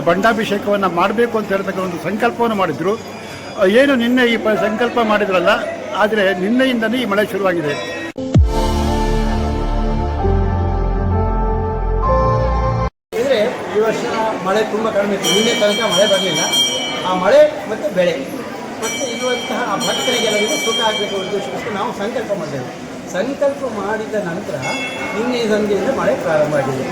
ಬಂಡಾಭಿಷೇಕವನ್ನು ಮಾಡಬೇಕು ಅಂತ ಹೇಳ್ತಕ್ಕಂಥ ಒಂದು ಸಂಕಲ್ಪವನ್ನು ಮಾಡಿದರು. ಏನು ನಿನ್ನೆ ಈ ಸಂಕಲ್ಪ ಮಾಡಿದ್ರಲ್ಲ, ಆದರೆ ನಿನ್ನೆಯಿಂದಲೇ ಈ ಮಳೆ ಶುರುವಾಗಿದೆ. ಅಂದರೆ ಈ ವರ್ಷ ಮಳೆ ತುಂಬ ಕಡಿಮೆ ಇತ್ತು. ನಿನ್ನೆ ತನಕ ಮಳೆ ಬರಲಿಲ್ಲ. ಆ ಮಳೆ ಮತ್ತು ಬೆಳೆ ಮತ್ತು ಇರುವಂತಹ ಆ ಭಕ್ತರಿಗೆಲ್ಲರಿಗೂ ಸುಖ ಆಗಬೇಕು ಉದ್ದೇಶಕ್ಕೆ ನಾವು ಸಂಕಲ್ಪ ಮಾಡಿದ್ದೇವೆ. ಸಂಕಲ್ಪ ಮಾಡಿದ ನಂತರ ನಿನ್ನೆ ಸಂಜೆಯಿಂದ ಮಳೆ ಪ್ರಾರಂಭ ಆಗಿದೆ.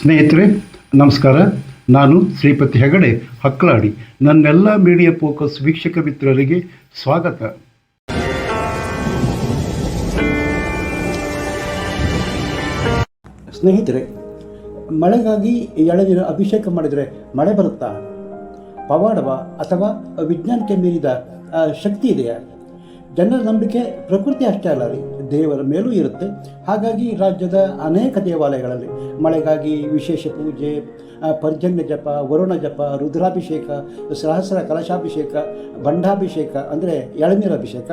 ಸ್ನೇಹಿತರೆ ನಮಸ್ಕಾರ, ನಾನು ಶ್ರೀಪತಿ ಹೆಗಡೆ ಹಕ್ಲಾಡಿ. ನನ್ನೆಲ್ಲ ಮೀಡಿಯಾ ಫೋಕಸ್ ವೀಕ್ಷಕ ಮಿತ್ರರಿಗೆ ಸ್ವಾಗತ. ಸ್ನೇಹಿತರೆ, ಮಳೆಗಾಗಿ ಎಳನೀರು ಅಭಿಷೇಕ ಮಾಡಿದರೆ ಮಳೆ ಬರುತ್ತಾ? ಪವಾಡವ ಅಥವಾ ವಿಜ್ಞಾನಕ್ಕೆ ಮೀರಿದ ಶಕ್ತಿ ಇದೆಯಾ? ಜನರ ನಂಬಿಕೆ ಪ್ರಕೃತಿ ಅಷ್ಟೇ ಅಲ್ಲ ರೀ, ದೇವರ ಮೇಲೂ ಇರುತ್ತೆ. ಹಾಗಾಗಿ ರಾಜ್ಯದ ಅನೇಕ ದೇವಾಲಯಗಳಲ್ಲಿ ಮಳೆಗಾಗಿ ವಿಶೇಷ ಪೂಜೆ, ಪರ್ಜನ್ಯ ಜಪ, ವರುಣ ಜಪ, ರುದ್ರಾಭಿಷೇಕ, ಸಹಸ್ರ ಕಲಶಾಭಿಷೇಕ, ಬಂಡಾಭಿಷೇಕ ಅಂದರೆ ಎಳನೀರು ಅಭಿಷೇಕ,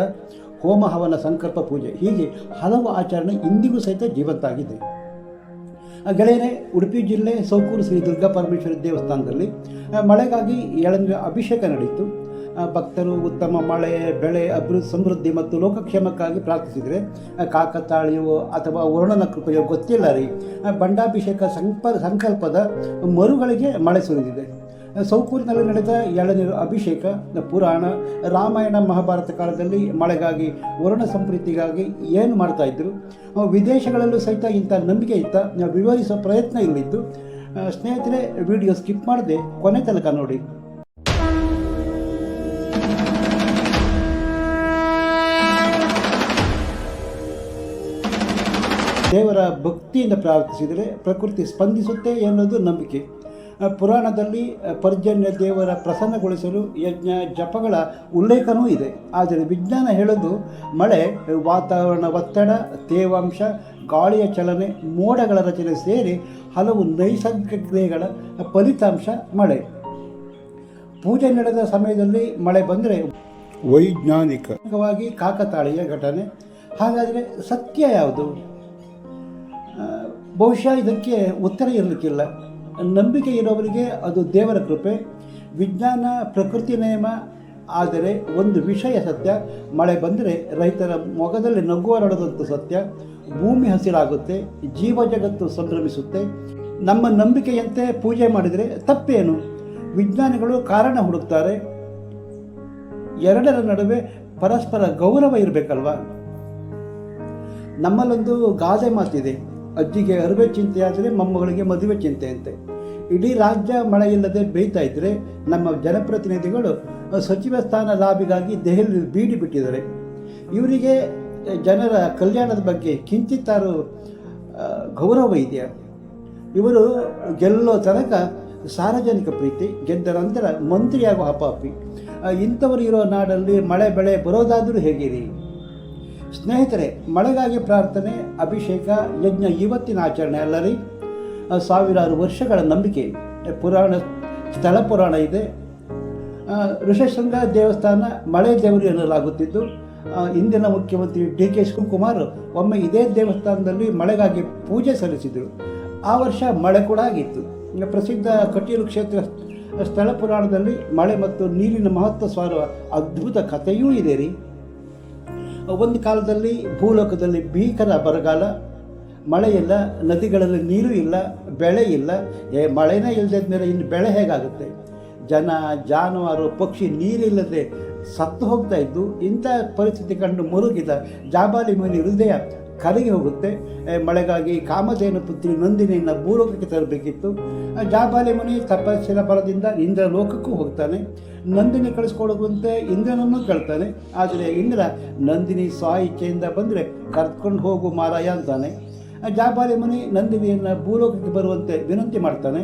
ಹೋಮ ಹವನ ಸಂಕಲ್ಪ ಪೂಜೆ, ಹೀಗೆ ಹಲವು ಆಚರಣೆ ಇಂದಿಗೂ ಸಹಿತ ಜೀವಂತ ಆಗಿದೆ. ಗೆಳೆಯರೆ, ಉಡುಪಿ ಜಿಲ್ಲೆ ಸೌಕೂರು ಶ್ರೀ ದುರ್ಗಾ ಪರಮೇಶ್ವರಿ ದೇವಸ್ಥಾನದಲ್ಲಿ ಮಳೆಗಾಗಿ ಎಳನೀರು ಅಭಿಷೇಕ ನಡೆಯಿತು. ಭಕ್ತರು ಉತ್ತಮ ಮಳೆ, ಬೆಳೆ, ಸಮೃದ್ಧಿ ಮತ್ತು ಲೋಕಕ್ಷೇಮಕ್ಕಾಗಿ ಪ್ರಾರ್ಥಿಸಿದರೆ ಕಾಕತಾಳಿಯೋ ಅಥವಾ ವರುಣನ ಕೃಪೆಯೋ ಗೊತ್ತಿಲ್ಲ ರೀ, ಬಂಡಾಭಿಷೇಕ ಸಂಕಲ್ಪದ ಮರುಗಳಿಗೆ ಮಳೆ ಸುರಿದಿದೆ. ಸೌಕೂರಿನಲ್ಲಿ ನಡೆದ ಎಳನೀರು ಅಭಿಷೇಕ ಪುರಾಣ, ರಾಮಾಯಣ, ಮಹಾಭಾರತ ಕಾಲದಲ್ಲಿ ಮಳೆಗಾಗಿ, ವರುಣ ಸಂಪ್ರೀತಿಗಾಗಿ ಏನು ಮಾಡ್ತಾ ಇದ್ದರು, ವಿದೇಶಗಳಲ್ಲೂ ಸಹಿತ ಇಂಥ ನಂಬಿಕೆ ಇತ್ತ ವಿವರಿಸೋ ಪ್ರಯತ್ನ ಇಲ್ಲಿದ್ದು. ಸ್ನೇಹಿತರೆ, ವಿಡಿಯೋ ಸ್ಕಿಪ್ ಮಾಡದೆ ಕೊನೆ ತನಕ ನೋಡಿ. ದೇವರ ಭಕ್ತಿಯಿಂದ ಪ್ರಾರ್ಥಿಸಿದರೆ ಪ್ರಕೃತಿ ಸ್ಪಂದಿಸುತ್ತೆ ಎನ್ನುವುದು ನಂಬಿಕೆ. ಪುರಾಣದಲ್ಲಿ ಪರ್ಜನ್ಯ ದೇವರ ಪ್ರಸನ್ನಗೊಳಿಸಲು ಯಜ್ಞ ಜಪಗಳ ಉಲ್ಲೇಖನೂ ಇದೆ. ಆದರೆ ವಿಜ್ಞಾನ ಹೇಳೋದು ಮಳೆ ವಾತಾವರಣ ಒತ್ತಡ, ತೇವಾಂಶ, ಗಾಳಿಯ ಚಲನೆ, ಮೋಡಗಳ ರಚನೆ ಸೇರಿ ಹಲವು ನೈಸರ್ಗಿಕ ಕ್ರಿಯೆಗಳ ಫಲಿತಾಂಶ ಮಳೆ. ಪೂಜೆ ನಡೆದ ಸಮಯದಲ್ಲಿ ಮಳೆ ಬಂದರೆ ವೈಜ್ಞಾನಿಕವಾಗಿ ಕಾಕತಾಳೀಯ ಘಟನೆ. ಹಾಗಾದರೆ ಸತ್ಯ ಯಾವುದು? ಬಹುಶಃ ಇದಕ್ಕೆ ಉತ್ತರ ಇರಲಿಕ್ಕಿಲ್ಲ. ನಂಬಿಕೆ ಇರೋವರಿಗೆ ಅದು ದೇವರ ಕೃಪೆ, ವಿಜ್ಞಾನ ಪ್ರಕೃತಿ ನಿಯಮ. ಆದರೆ ಒಂದು ವಿಷಯ ಸತ್ಯ, ಮಳೆ ಬಂದರೆ ರೈತರ ಮೊಗದಲ್ಲಿ ನಗು ಹರಡೋದಂತೂ ಸತ್ಯ. ಭೂಮಿ ಹಸಿರಾಗುತ್ತೆ, ಜೀವ ಜಗತ್ತು ಸಂಭ್ರಮಿಸುತ್ತೆ. ನಮ್ಮ ನಂಬಿಕೆಯಂತೆ ಪೂಜೆ ಮಾಡಿದರೆ ತಪ್ಪೇನು? ವಿಜ್ಞಾನಿಗಳು ಕಾರಣ ಹುಡುಕ್ತಾರೆ. ಎರಡರ ನಡುವೆ ಪರಸ್ಪರ ಗೌರವ ಇರಬೇಕಲ್ವಾ? ನಮ್ಮಲ್ಲೊಂದು ಗಾದೆ ಮಾತಿದೆ, ಅಜ್ಜಿಗೆ ಅರಿವೆ ಚಿಂತೆಯಾದರೆ ಮೊಮ್ಮಗಳಿಗೆ ಮದುವೆ ಚಿಂತೆಯಂತೆ. ಇಡೀ ರಾಜ್ಯ ಮಳೆ ಇಲ್ಲದೆ ಬೇಯ್ತಾ ಇದ್ದರೆ ನಮ್ಮ ಜನಪ್ರತಿನಿಧಿಗಳು ಸಚಿವ ಸ್ಥಾನ ಲಾಭಿಗಾಗಿ ದೆಹಲಿಯಲ್ಲಿ ಬೀಡಿ ಬಿಟ್ಟಿದ್ದಾರೆ. ಇವರಿಗೆ ಜನರ ಕಲ್ಯಾಣದ ಬಗ್ಗೆ ಕಿಂಚಿತ್ತಾರು ಗೌರವ ಇದೆಯಾ? ಇವರು ಗೆಲ್ಲೋ ತನಕ ಸಾರ್ವಜನಿಕ ಪ್ರೀತಿ, ಗೆದ್ದ ನಂತರ ಮಂತ್ರಿಯಾಗೋ ಹಪಾಪಿ. ಇಂಥವರು ಇರೋ ನಾಡಲ್ಲಿ ಮಳೆ ಬೆಳೆ ಬರೋದಾದರೂ ಹೇಗಿರಿ? ಸ್ನೇಹಿತರೆ, ಮಳೆಗಾಗಿ ಪ್ರಾರ್ಥನೆ, ಅಭಿಷೇಕ, ಯಜ್ಞ ಇವತ್ತಿನ ಆಚರಣೆ ಅಲ್ಲರಿ, ಸಾವಿರಾರು ವರ್ಷಗಳ ನಂಬಿಕೆ. ಸ್ಥಳ ಪುರಾಣ ಇದೆ. ಋಷಶೃಂಗ ದೇವಸ್ಥಾನ ಮಳೆ ದೇವರು ಎನ್ನಲಾಗುತ್ತಿದ್ದು, ಇಂದಿನ ಮುಖ್ಯಮಂತ್ರಿ DK ಶಿವಕುಮಾರ್ ಒಮ್ಮೆ ಇದೇ ದೇವಸ್ಥಾನದಲ್ಲಿ ಮಳೆಗಾಗಿ ಪೂಜೆ ಸಲ್ಲಿಸಿದರು. ಆ ವರ್ಷ ಮಳೆ ಕೂಡ ಆಗಿತ್ತು. ಪ್ರಸಿದ್ಧ ಕಟೀಲು ಕ್ಷೇತ್ರ ಸ್ಥಳ ಪುರಾಣದಲ್ಲಿ ಮಳೆ ಮತ್ತು ನೀರಿನ ಮಹತ್ವ ಸಾರುವ ಅದ್ಭುತ ಕಥೆಯೂ ಇದೆ ರೀ. ಒಂದು ಕಾಲದಲ್ಲಿ ಭೂಲೋಕದಲ್ಲಿ ಭೀಕರ ಬರಗಾಲ, ಮಳೆ ಇಲ್ಲ, ನದಿಗಳಲ್ಲಿ ನೀರು ಇಲ್ಲ, ಬೆಳೆ ಇಲ್ಲ. ಮಳೆನೇ ಇಲ್ಲದ ಮೇಲೆ ಇನ್ನು ಬೆಳೆ ಹೇಗಾಗುತ್ತೆ? ಜನ, ಜಾನುವಾರು, ಪಕ್ಷಿ ನೀರಿಲ್ಲದೆ ಸತ್ತು ಹೋಗ್ತಾ ಇದ್ದು, ಇಂಥ ಪರಿಸ್ಥಿತಿ ಕಂಡು ಮುರುಗಿದ ಜಾಬಾಲಿ ಮುನಿ ಹೃದಯ ಕರಗಿ ಹೋಗುತ್ತೆ. ಮಳೆಗಾಗಿ ಕಾಮಧೇನು ಪುತ್ರಿ ನಂದಿನಿಯನ್ನು ಭೂಲೋಕಕ್ಕೆ ತರಬೇಕಿತ್ತು. ಜಾಬಾಲಿ ಮುನಿ ತಪಸ್ಸಿನ ಫಲದಿಂದ ಇಂದ್ರ ಲೋಕಕ್ಕೂ ಹೋಗ್ತಾನೆ. ನಂದಿನಿ ಕಳಿಸ್ಕೊಡುವಂತೆ ಇಂದ್ರನನ್ನು ಕೇಳ್ತಾನೆ. ಆದರೆ ಇಂದ್ರ ನಂದಿನಿ ಸ್ವ ಇಚ್ಛೆಯಿಂದ ಬಂದರೆ ಕರ್ಕೊಂಡು ಹೋಗು ಮಾರಾಯ ಅಂತಾನೆ. ಜಾಬಾಲಿ ಮುನಿ ನಂದಿನಿಯನ್ನು ಭೂಲೋಕಕ್ಕೆ ಬರುವಂತೆ ವಿನಂತಿ ಮಾಡ್ತಾನೆ.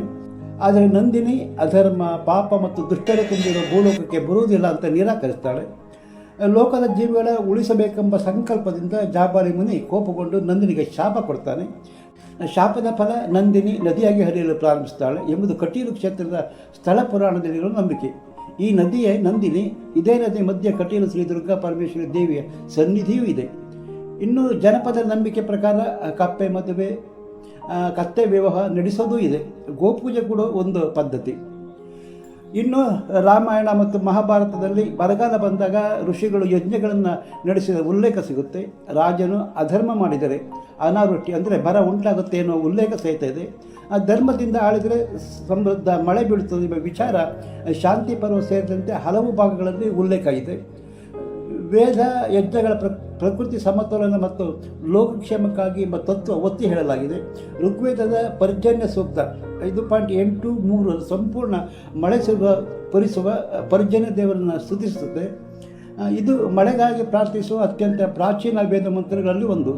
ಆದರೆ ನಂದಿನಿ ಅಧರ್ಮ, ಪಾಪ ಮತ್ತು ದುಷ್ಟರೆ ತುಂಬಿರೋ ಭೂಲೋಕಕ್ಕೆ ಬರುವುದಿಲ್ಲ ಅಂತ ನಿರಾಕರಿಸ್ತಾಳೆ. ಲೋಕದ ಜೀವಿಗಳ ಉಳಿಸಬೇಕೆಂಬ ಸಂಕಲ್ಪದಿಂದ ಜಾಬಾಲಿ ಮುನಿ ಕೋಪಗೊಂಡು ನಂದಿನಿಗೆ ಶಾಪ ಕೊಡ್ತಾನೆ. ಶಾಪದ ಫಲ ನಂದಿನಿ ನದಿಯಾಗಿ ಹರಿಯಲು ಪ್ರಾರಂಭಿಸ್ತಾಳೆ ಎಂಬುದು ಕಟೀಲು ಕ್ಷೇತ್ರದ ಸ್ಥಳ ಪುರಾಣದಲ್ಲಿರುವ ನಂಬಿಕೆ. ಈ ನದಿಯೇ ನಂದಿನಿ. ಇದೇ ನದಿ ಮಧ್ಯೆ ಕಟೀಲು ಶ್ರೀ ದುರ್ಗಾ ಪರಮೇಶ್ವರಿ ದೇವಿಯ ಸನ್ನಿಧಿಯೂ ಇದೆ. ಇನ್ನು ಜನಪದ ನಂಬಿಕೆ ಪ್ರಕಾರ ಕಪ್ಪೆ ಮದುವೆ, ಕತ್ತೆ ವಿವಾಹ ನಡೆಸೋದೂ ಇದೆ. ಗೋಪೂಜೆ ಕೂಡ ಒಂದು ಪದ್ಧತಿ. ಇನ್ನು ರಾಮಾಯಣ ಮತ್ತು ಮಹಾಭಾರತದಲ್ಲಿ ಬರಗಾಲ ಬಂದಾಗ ಋಷಿಗಳು ಯಜ್ಞಗಳನ್ನು ನಡೆಸಿದ ಉಲ್ಲೇಖ ಸಿಗುತ್ತೆ. ರಾಜನು ಅಧರ್ಮ ಮಾಡಿದರೆ ಅನಾವೃಷ್ಟಿ ಅಂದರೆ ಬರ ಉಂಟಾಗುತ್ತೆ ಅನ್ನೋ ಉಲ್ಲೇಖ ಸಹಿತ ಇದೆ. ಆ ಧರ್ಮದಿಂದ ಆಳಿದರೆ ಸಮೃದ್ಧ ಮಳೆ ಬೀಳುತ್ತದೆ ಎಂಬ ವಿಚಾರ ಶಾಂತಿ ಪರ್ವ ಸೇರಿದಂತೆ ಹಲವು ಭಾಗಗಳಲ್ಲಿ ಉಲ್ಲೇಖ ಇದೆ. ವೇದ ಯಜ್ಞಗಳ ಪ್ರಕೃತಿ ಸಮತೋಲನ ಮತ್ತು ಲೋಕಕ್ಷೇಮಕ್ಕಾಗಿ ಎಂಬ ತತ್ವ ಒತ್ತಿ ಹೇಳಲಾಗಿದೆ. ಋಗ್ವೇದದ ಪರ್ಜನ್ಯ ಸೂಕ್ತ 5.83 ಸಂಪೂರ್ಣ ಮಳೆ ಪರಿಸುವ ಪರ್ಜನ್ಯ ದೇವರನ್ನು ಸ್ತುತಿಸುತ್ತದೆ. ಇದು ಮಳೆಗಾಗಿ ಪ್ರಾರ್ಥಿಸುವ ಅತ್ಯಂತ ಪ್ರಾಚೀನ ವೇದ ಮಂತ್ರಗಳಲ್ಲಿ ಒಂದು.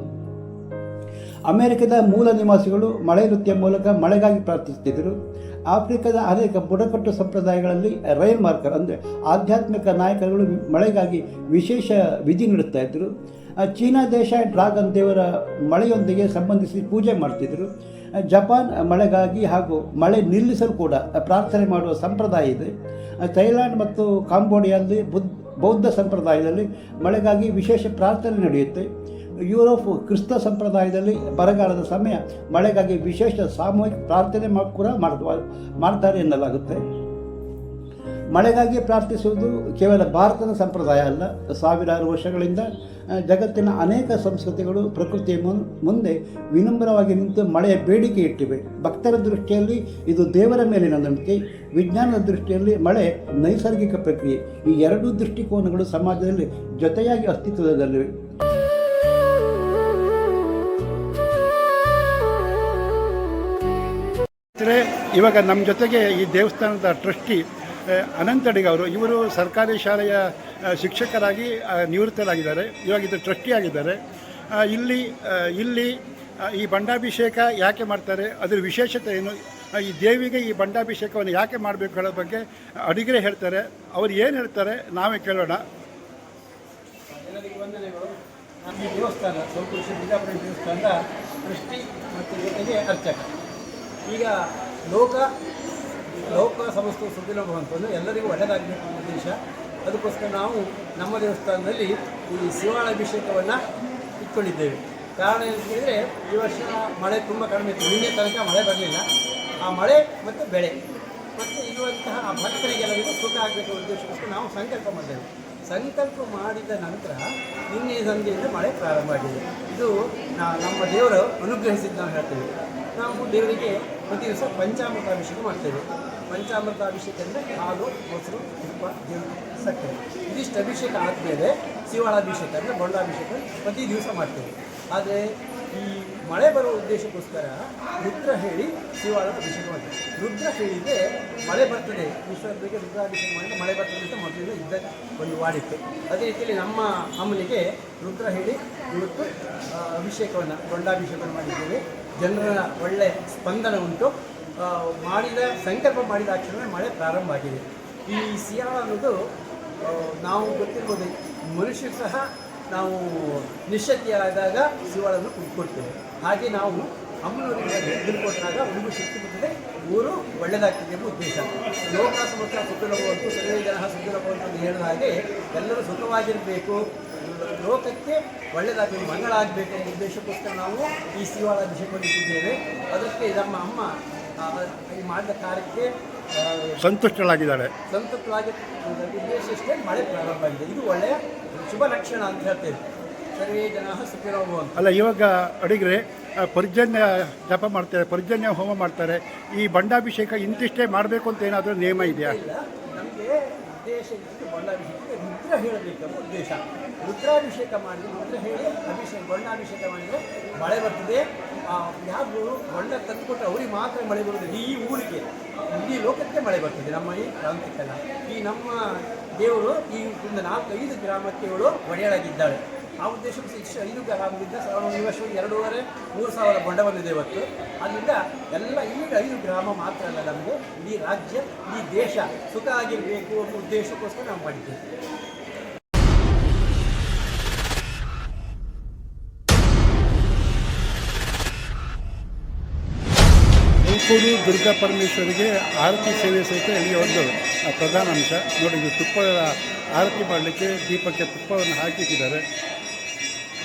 ಅಮೆರಿಕದ ಮೂಲ ನಿವಾಸಿಗಳು ಮಳೆ ನೃತ್ಯ ಮೂಲಕ ಮಳೆಗಾಗಿ ಪ್ರಾರ್ಥಿಸುತ್ತಿದ್ದರು. ಆಫ್ರಿಕಾದ ಅನೇಕ ಬುಡಕಟ್ಟು ಸಂಪ್ರದಾಯಗಳಲ್ಲಿ ರೈನ್ ಮಾರ್ಕರ್ ಅಂದರೆ ಆಧ್ಯಾತ್ಮಿಕ ನಾಯಕರುಗಳು ಮಳೆಗಾಗಿ ವಿಶೇಷ ವಿಧಿ ನೀಡುತ್ತಾ ಇದ್ದರು. ಚೀನಾ ದೇಶ ಡ್ರಾಗನ್ ದೇವರ ಮಳೆಯೊಂದಿಗೆ ಸಂಬಂಧಿಸಿ ಪೂಜೆ ಮಾಡ್ತಿದ್ದರು. ಜಪಾನ್ ಮಳೆಗಾಗಿ ಹಾಗೂ ಮಳೆ ನಿಲ್ಲಿಸಲು ಕೂಡ ಪ್ರಾರ್ಥನೆ ಮಾಡುವ ಸಂಪ್ರದಾಯ ಇದೆ. ಥೈಲ್ಯಾಂಡ್ ಮತ್ತು ಕಾಂಬೋಡಿಯಾದಲ್ಲಿ ಬೌದ್ಧ ಸಂಪ್ರದಾಯದಲ್ಲಿ ಮಳೆಗಾಗಿ ವಿಶೇಷ ಪ್ರಾರ್ಥನೆ ನಡೆಯುತ್ತೆ. ಯುರೋಪ್ ಕ್ರಿಸ್ತ ಸಂಪ್ರದಾಯದಲ್ಲಿ ಬರಗಾಲದ ಸಮಯ ಮಳೆಗಾಗಿ ವಿಶೇಷ ಸಾಮೂಹಿಕ ಪ್ರಾರ್ಥನೆ ಕೂಡ ಮಾಡ್ತಾರೆ ಎನ್ನಲಾಗುತ್ತೆ. ಮಳೆಗಾಗಿ ಪ್ರಾರ್ಥಿಸುವುದು ಕೇವಲ ಭಾರತದ ಸಂಪ್ರದಾಯ ಅಲ್ಲ. ಸಾವಿರಾರು ವರ್ಷಗಳಿಂದ ಜಗತ್ತಿನ ಅನೇಕ ಸಂಸ್ಕೃತಿಗಳು ಪ್ರಕೃತಿಯ ಮುಂದೆ ವಿನಮ್ರವಾಗಿ ನಿಂತು ಮಳೆಯ ಬೇಡಿಕೆ ಇಟ್ಟಿವೆ. ಭಕ್ತರ ದೃಷ್ಟಿಯಲ್ಲಿ ಇದು ದೇವರ ಮೇಲಿನ ನಂಬಿಕೆ, ವಿಜ್ಞಾನದ ದೃಷ್ಟಿಯಲ್ಲಿ ಮಳೆ ನೈಸರ್ಗಿಕ ಪ್ರಕ್ರಿಯೆ. ಈ ಎರಡೂ ದೃಷ್ಟಿಕೋನಗಳು ಸಮಾಜದಲ್ಲಿ ಜೊತೆಯಾಗಿ ಅಸ್ತಿತ್ವದಲ್ಲಿವೆ. ಇವಾಗ ನಮ್ಮ ಜೊತೆಗೆ ಈ ದೇವಸ್ಥಾನದ ಟ್ರಸ್ಟಿ ಅನಂತ್ ಅಡಿಗ ಅವರು, ಇವರು ಸರ್ಕಾರಿ ಶಾಲೆಯ ಶಿಕ್ಷಕರಾಗಿ ನಿವೃತ್ತರಾಗಿದ್ದಾರೆ. ಇವಾಗ ಇದು ಟ್ರಸ್ಟಿ ಆಗಿದ್ದಾರೆ. ಇಲ್ಲಿ ಈ ಬಂಡಾಭಿಷೇಕ ಯಾಕೆ ಮಾಡ್ತಾರೆ, ಅದರ ವಿಶೇಷತೆ ಏನು, ಈ ದೇವಿಗೆ ಈ ಬಂಡಾಭಿಷೇಕವನ್ನು ಯಾಕೆ ಮಾಡಬೇಕು ಹೇಳೋ ಬಗ್ಗೆ ಅಡಿಗರೇ ಹೇಳ್ತಾರೆ. ಅವ್ರು ಏನು ಹೇಳ್ತಾರೆ ನಾವೇ ಕೇಳೋಣ. ಎಲ್ಲರಿಗೂ ವಂದನೆಗಳು. ನಮ್ಮ ಈ ದೇವಸ್ಥಾನ ಸೌಕೃಷಿ ಬಿಜಾಪುರ ದೇವಸ್ಥಾನದ ಟ್ರಸ್ಟಿ ಮತ್ತು ಜೊತೆಗೆ ಅರ್ಚಕ. ಈಗ ಲೋಕ ಸಮಸ್ತ ಸುದ್ದಿನ ಭವಂತಂದು ಎಲ್ಲರಿಗೂ ಒಳ್ಳೆಯದಾಗಬೇಕು ಅನ್ನೋ ಉದ್ದೇಶ. ಅದಕ್ಕೋಸ್ಕರ ನಾವು ನಮ್ಮ ದೇವಸ್ಥಾನದಲ್ಲಿ ಈ ಶಿವಾಳಾಭಿಷೇಕವನ್ನು ಇಟ್ಕೊಂಡಿದ್ದೇವೆ. ಕಾರಣ ಏನು ಹೇಳಿದರೆ, ಈ ವರ್ಷ ಮಳೆ ತುಂಬ ಕಡಿಮೆ ಇತ್ತು. ನಿನ್ನೆ ತನಕ ಮಳೆ ಬರಲಿಲ್ಲ. ಆ ಮಳೆ ಮತ್ತು ಬೆಳೆ ಮತ್ತು ಇರುವಂತಹ ಆ ಭಕ್ತರಿಗೆಲ್ಲರಿಗೂ ಸುಖ ಆಗಬೇಕು ಉದ್ದೇಶಕ್ಕೋಸ್ಕರ ನಾವು ಸಂಕಲ್ಪ ಮಾಡಿದ್ದೇವೆ. ಸಂಕಲ್ಪ ಮಾಡಿದ ನಂತರ ನಿನ್ನೆ ಸಂಜೆಯಿಂದ ಮಳೆ ಪ್ರಾರಂಭ ಆಗಿದೆ. ಇದು ನಮ್ಮ ದೇವರು ಅನುಗ್ರಹಿಸಿದ್ದು ನಾವು ಹೇಳ್ತೇವೆ. ನಾವು ದೇವರಿಗೆ ಪ್ರತಿ ದಿವಸ ಪಂಚಾಮೃತಾಭಿಷೇಕ ಮಾಡ್ತೇವೆ. ಪಂಚಾಮೃತಾಭಿಷೇಕ ಅಂದರೆ ಹಾಲು, ಮೊಸರು, ತುಪ್ಪ, ಜೇನು, ಸಕ್ಕರೆ ಇದಿಷ್ಟು ಅಭಿಷೇಕ ಆದಮೇಲೆ ಶಿವಾಳಾಭಿಷೇಕ ಅಂದರೆ ಬೊಂಡಾಭಿಷೇಕ ಪ್ರತಿ ದಿವಸ ಮಾಡ್ತೇವೆ. ಆದರೆ ಈ ಮಳೆ ಬರುವ ಉದ್ದೇಶಕ್ಕೋಸ್ಕರ ರುದ್ರ ಹೇಳಿ ಶಿವಾಳ ಅಭಿಷೇಕ ಮಾಡ್ತೇವೆ. ರುದ್ರ ಹೇಳಿದರೆ ಮಳೆ ಬರ್ತದೆ, ವಿಶ್ವರಿಗೆ ರುದ್ರಾಭಿಷೇಕ ಮಾಡಿದ್ರೆ ಮಳೆ ಬರ್ತದೆ ಅಂತ ಮೊದಲಿಂದ ಇದ್ದ ಒಂದು ವಾಡಿತ್ತು. ಅದೇ ರೀತಿಯಲ್ಲಿ ನಮ್ಮ ಅಮ್ಮನಿಗೆ ರುದ್ರ ಹೇಳಿ ಇವತ್ತು ಅಭಿಷೇಕವನ್ನು ಬೊಂಡಾಭಿಷೇಕವನ್ನು ಮಾಡಿದ್ದೇವೆ. ಜನರ ಒಳ್ಳೆಯ ಸ್ಪಂದನ ಉಂಟು. ಮಾಡಿದ ಸಂಕಲ್ಪ ಮಾಡಿದ ಕ್ಷಣ ಮಳೆ ಪ್ರಾರಂಭ ಆಗಿದೆ. ಈ ಶಿಯಾಳ ಅನ್ನೋದು ನಾವು ಗೊತ್ತಿರ್ಬೋದು, ಮನುಷ್ಯರು ಸಹ ನಾವು ನಿಶ್ಶಕ್ತಿಯಾದಾಗ ಶಿವಾಳನ್ನು ಕೊಡ್ತೇವೆ. ಹಾಗೆ ನಾವು ಅಮ್ಮನವರಿಗೆ ಎದುರು ಕೊಟ್ಟಾಗ ಒಂದು ಶಕ್ತಿ ಬರ್ತದೆ, ಊರು ಒಳ್ಳೆಯದಾಗ್ತದೆ ಎಂಬ ಉದ್ದೇಶ. ಲೋಕ ಸಮಸ್ಯೆ ಸುಖಲಭವಂತು ಸರ್ವೇ ಜನ ಸುಖಲಭವಂತು ಅಂತ ಹೇಳಿದ ಹಾಗೆ ಎಲ್ಲರೂ ಸುಖವಾಗಿರಬೇಕು, ಲೋಕಕ್ಕೆ ಒಳ್ಳೆಯದಾಗಬೇಕು, ಮಂಗಳ ಆಗಬೇಕು ಎಂಬ ಉದ್ದೇಶಕ್ಕೋಸ್ಕರ ನಾವು ಈ ಶಿವಾಳಾಭಿಷೇಕವನ್ನು ಇಟ್ಟಿದ್ದೇವೆ. ಅದಕ್ಕೆ ನಮ್ಮ ಅಮ್ಮ ಈ ಮಾಡಿದ ಕಾರ್ಯಕ್ಕೆ ಸಂತುಷ್ಟಳಾಗಿದ್ದಾಳೆ. ಉದ್ದೇಶ ಇಷ್ಟೇ ಮಳೆ ಪ್ರಾರಂಭ ಆಗಿದೆ. ಇದು ಒಳ್ಳೆಯ ಶುಭ ಲಕ್ಷಣ ಅಂತ ಹೇಳ್ತೇವೆ. ಸರ್ವೇ ಜನ ಸುಖಿನೋ ಭವಂತು. ಅಲ್ಲ, ಇವಾಗ ಅಡಿಗರೆ ಪರ್ಜನ್ಯ ಜಪ ಮಾಡ್ತಾರೆ, ಪರ್ಜನ್ಯ ಹೋಮ ಮಾಡ್ತಾರೆ. ಈ ಬಂಡಾಭಿಷೇಕ ಇಂತಿಷ್ಟೇ ಮಾಡಬೇಕು ಅಂತ ಏನಾದರೂ ನಿಯಮ ಇದೆಯಾ? ಇಲ್ಲ, ನಮಗೆ ಉದ್ದೇಶ ಬಂಡಾಭಿಷೇಕ ರುದ್ರ ಹೇಳಬೇಕೆಂಬ ಉದ್ದೇಶ. ರುದ್ರಾಭಿಷೇಕ ಮಾಡಿದರೆ ರುದ್ರ ಹೇಳಿ ಬಣ್ಣಾಭಿಷೇಕ ಮಾಡಿದರೆ ಮಳೆ ಬರ್ತದೆ. ಯಾರು ಬಣ್ಣ ತಂದುಕೊಟ್ಟರೆ ಅವ್ರಿಗೆ ಮಾತ್ರ ಮಳೆ ಬರುವುದಿಲ್ಲ, ಈ ಊರಿಗೆ ಇಡೀ ಲೋಕಕ್ಕೆ ಮಳೆ ಬರ್ತದೆ. ನಮ್ಮ ಈ ಪ್ರಾಂತ್ಯಕ್ಕೆಲ್ಲ ಈ ನಮ್ಮ ದೇವರು ಈ ಒಂದು 4-5 ಗ್ರಾಮಕ್ಕೆ ಇವಳು ಒಡೆಯಲಾಗಿದ್ದಾಳೆ. ಆ ಉದ್ದೇಶಕ್ಕೆ 5 ಗ್ರಾಮದಿಂದ ಈ ವರ್ಷ 2,500-3,000 ಬೊಂಡ ಬಂದಿದೆ ಇವತ್ತು. ಅದರಿಂದ ಎಲ್ಲ ಈಗ 5 ಗ್ರಾಮ ಮಾತ್ರ ಅಲ್ಲ, ನಮಗೆ ಇಡೀ ರಾಜ್ಯ ಇಡೀ ದೇಶ ಸುಖ ಆಗಿರಬೇಕು ಅನ್ನೋ ಉದ್ದೇಶಕ್ಕೋಸ್ಕರ ನಾವು ಮಾಡಿದ್ದೇವೆ. ತುಮಕೂರು ದುರ್ಗಾ ಪರಮೇಶ್ವರಿಗೆ ಆರತಿ ಸೇವೆ ಸಹಿತ ಇಲ್ಲಿ ಒಂದು ಪ್ರಧಾನ ಅಂಶ ನೋಡಿ. ಇದು ತುಪ್ಪದ ಆರತಿ ಮಾಡಲಿಕ್ಕೆ ದೀಪಕ್ಕೆ ತುಪ್ಪವನ್ನು ಹಾಕಿಟ್ಟಿದ್ದಾರೆ.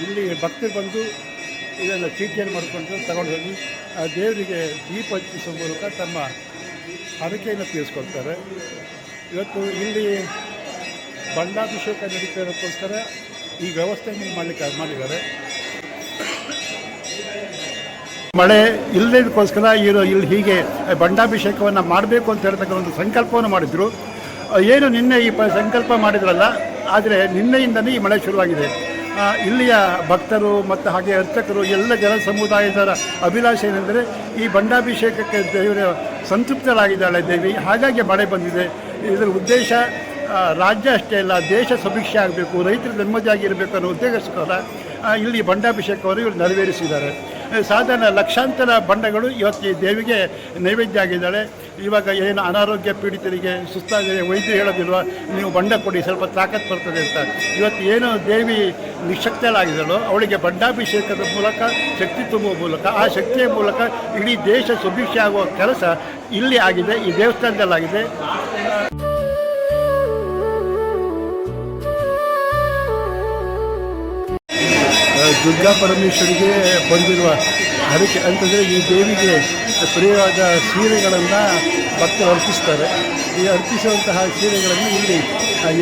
ಇಲ್ಲಿ ಭಕ್ತರು ಬಂದು ಇದನ್ನು ಚೀಟಿಯನ್ನು ಮಾಡಿಕೊಂಡು ತಗೊಂಡು ಹೋಗಿ ಆ ದೇವರಿಗೆ ದೀಪ ಹಚ್ಚಿಸುವ ಮೂಲಕ ತಮ್ಮ ಹರಕೆಯನ್ನು ತೀರಿಸ್ಕೊಳ್ತಾರೆ. ಇವತ್ತು ಇಲ್ಲಿ ಬಣ್ಣಾಭಿಷೇಕ ನಡೀತಿರೋದಕ್ಕೋಸ್ಕರ ಈ ವ್ಯವಸ್ಥೆಯನ್ನು ಮಾಡಿದ್ದಾರೆ. ಮಳೆ ಇಲ್ಲದಕ್ಕೋಸ್ಕರ ಇಲ್ಲಿ ಹೀಗೆ ಬಣ್ಣಾಭಿಷೇಕವನ್ನು ಮಾಡಬೇಕು ಅಂತ ಹೇಳ್ತಕ್ಕಂಥ ಒಂದು ಸಂಕಲ್ಪವನ್ನು ಮಾಡಿದರು. ಏನು ನಿನ್ನೆ ಈ ಸಂಕಲ್ಪ ಮಾಡಿದ್ರಲ್ಲ, ಆದರೆ ನಿನ್ನೆಯಿಂದಲೇ ಈ ಮಳೆ ಶುರುವಾಗಿದೆ. ಇಲ್ಲಿಯ ಭಕ್ತರು ಮತ್ತು ಹಾಗೆ ಅರ್ಚಕರು ಎಲ್ಲ ಜನ ಸಮುದಾಯದ ಅಭಿಲಾಷೆ ಏನೆಂದರೆ ಈ ಬಣ್ಣಾಭಿಷೇಕಕ್ಕೆ ದೇವರ ಸಂತೃಪ್ತರಾಗಿದ್ದಾಳೆ ದೇವಿ, ಹಾಗಾಗಿ ಮಳೆ ಬಂದಿದೆ. ಇದರ ಉದ್ದೇಶ ರಾಜ್ಯ ಅಷ್ಟೇ ಅಲ್ಲ, ದೇಶ ಸುಭಿಕ್ಷೆ ಆಗಬೇಕು, ರೈತರು ನೆಮ್ಮದಿಯಾಗಿರಬೇಕು ಅನ್ನೋ ಉದ್ದೇಶಕ್ಕೋಸ್ಕರ ಇಲ್ಲಿ ಬಣ್ಣಾಭಿಷೇಕವನ್ನು ಇವರು ನೆರವೇರಿಸಿದ್ದಾರೆ. ಸಾಧಾರಣ ಲಕ್ಷಾಂತರ ಬಣ್ಣಗಳು ಇವತ್ತು ದೇವಿಗೆ ನೈವೇದ್ಯ ಆಗಿದ್ದಾಳೆ. ಇವಾಗ ಏನು ಅನಾರೋಗ್ಯ ಪೀಡಿತರಿಗೆ ಸುಸ್ತಾಗಿದೆ, ವೈದ್ಯರು ಹೇಳೋದಿಲ್ವ ನೀವು ಬಣ್ಣ ಕೊಡಿ ಸ್ವಲ್ಪ ತಾಕತ್ತು ಬರ್ತದೆ ಅಂತ. ಇವತ್ತು ಏನು ದೇವಿ ನಿಶಕ್ತಳಾಗಿದ್ದಳೋ ಅವಳಿಗೆ ಬಣ್ಣಾಭಿಷೇಕದ ಮೂಲಕ ಶಕ್ತಿ ತುಂಬುವ ಮೂಲಕ, ಆ ಶಕ್ತಿಯ ಮೂಲಕ ಇಡೀ ದೇಶ ಸುಭಿಕ್ಷೆ ಆಗುವ ಕೆಲಸ ಇಲ್ಲಿ ಆಗಿದೆ, ಈ ದೇವಸ್ಥಾನದಲ್ಲಾಗಿದೆ. ದುರ್ಗಾ ಪರಮೇಶ್ವರಿಗೆ ಬಂದಿರುವ ಹರಕೆ ಅಂತಂದರೆ ಈ ದೇವಿಗೆ ಪ್ರಿಯವಾದ ಸೀರೆಗಳನ್ನು ಭಕ್ತರು ಅರ್ಪಿಸ್ತಾರೆ. ಈ ಅರ್ಪಿಸುವಂತಹ ಸೀರೆಗಳನ್ನು ಇಲ್ಲಿ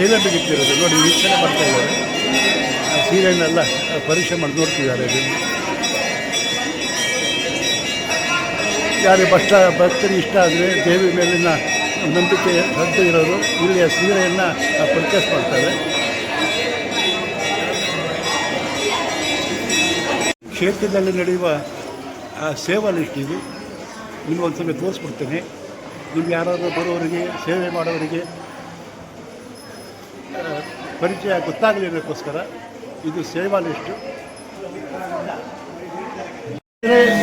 ಏನೇ ಬಿಗಿಟ್ಟಿರೋದು ನೋಡಿ, ವೀಕ್ಷಣೆ ಮಾಡ್ತಾ ಇದ್ದಾರೆ. ಸೀರೆಯನ್ನೆಲ್ಲ ಪರೀಕ್ಷೆ ಮಾಡಿ ನೋಡ್ತಿದ್ದಾರೆ. ಯಾರು ಭಕ್ತರಿಗೆ ಇಷ್ಟ ಆದರೆ ದೇವಿ ಮೇಲಿನ ನಂಬಿಕೆ ಶ್ರದ್ಧೆ ಇರೋರು ಇಲ್ಲಿಯ ಸೀರೆಯನ್ನು ಪರ್ಚೇಸ್ ಮಾಡ್ತಾರೆ. ಕ್ಷೇತ್ರದಲ್ಲಿ ನಡೆಯುವ ಸೇವಾ ಲಿಸ್ಟ್ ಇದು ನಿಮಗೊಂದು ಸಮಯ ತೋರಿಸ್ಬಿಡ್ತೇನೆ. ನಿಮ್ಗೆ ಯಾರಾದರೂ ಬರೋವರಿಗೆ, ಸೇವೆ ಮಾಡೋವರಿಗೆ ಪರಿಚಯ ಗೊತ್ತಾಗಲಿರೋಕ್ಕೋಸ್ಕರ ಇದು ಸೇವಾ ಲಿಸ್ಟು.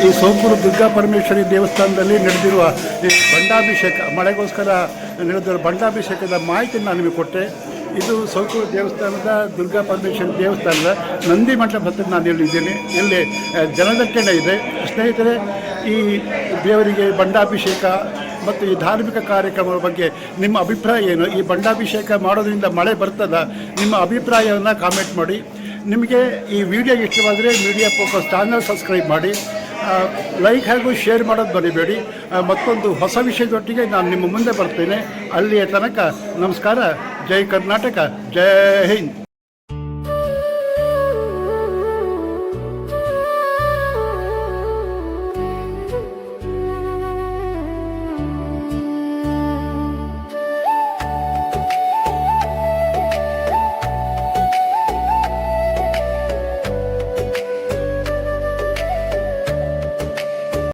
ಈ ಸೋಂಪೂರು ದುರ್ಗಾ ಪರಮೇಶ್ವರಿ ದೇವಸ್ಥಾನದಲ್ಲಿ ನಡೆದಿರುವ ಈ ಬಣ್ಣಾಭಿಷೇಕ, ಮಳೆಗೋಸ್ಕರ ನಡೆದಿರುವ ಬಣ್ಣಾಭಿಷೇಕದ ಮಾಹಿತಿಯನ್ನು ನಾನು ನಿಮಗೆ ಕೊಟ್ಟೆ. ಇದು ಸೋಂಪೂರು ದೇವಸ್ಥಾನದ ದುರ್ಗಾ ಪರಮೇಶ್ವರಿ ದೇವಸ್ಥಾನದ ನಂದಿ ಮಂಟಪ ಹತ್ತಿರ ನಾನು ಇಲ್ಲಿದ್ದೇನೆ. ಇಲ್ಲಿ ಜನದಟ್ಟಣೆ ಇದೆ. ಸ್ನೇಹಿತರೆ, ಈ ದೇವರಿಗೆ ಬಣ್ಣಾಭಿಷೇಕ ಮತ್ತು ಈ ಧಾರ್ಮಿಕ ಕಾರ್ಯಕ್ರಮದ ಬಗ್ಗೆ ನಿಮ್ಮ ಅಭಿಪ್ರಾಯ ಏನು? ಈ ಬಣ್ಣಾಭಿಷೇಕ ಮಾಡೋದ್ರಿಂದ ಮಳೆ ಬರ್ತದ? ನಿಮ್ಮ ಅಭಿಪ್ರಾಯವನ್ನು ಕಾಮೆಂಟ್ ಮಾಡಿ. ನಿಮಗೆ ಈ ವಿಡಿಯೋ ಇಷ್ಟವಾದರೆ ಮೀಡಿಯಾ ಫೋಕಸ್ ಚಾನಲ್ ಸಬ್ಸ್ಕ್ರೈಬ್ ಮಾಡಿ, ಲೈಕ್ ಹಾಗೂ ಶೇರ್ ಮಾಡೋದು ಮರಿಬೇಡಿ. ಮತ್ತೊಂದು ಹೊಸ ವಿಷಯದೊಟ್ಟಿಗೆ ನಾನು ನಿಮ್ಮ ಮುಂದೆ ಬರ್ತೇನೆ. ಅಲ್ಲಿಯ ತನಕ ನಮಸ್ಕಾರ. ಜೈ ಕರ್ನಾಟಕ, ಜೈ ಹಿಂದ್.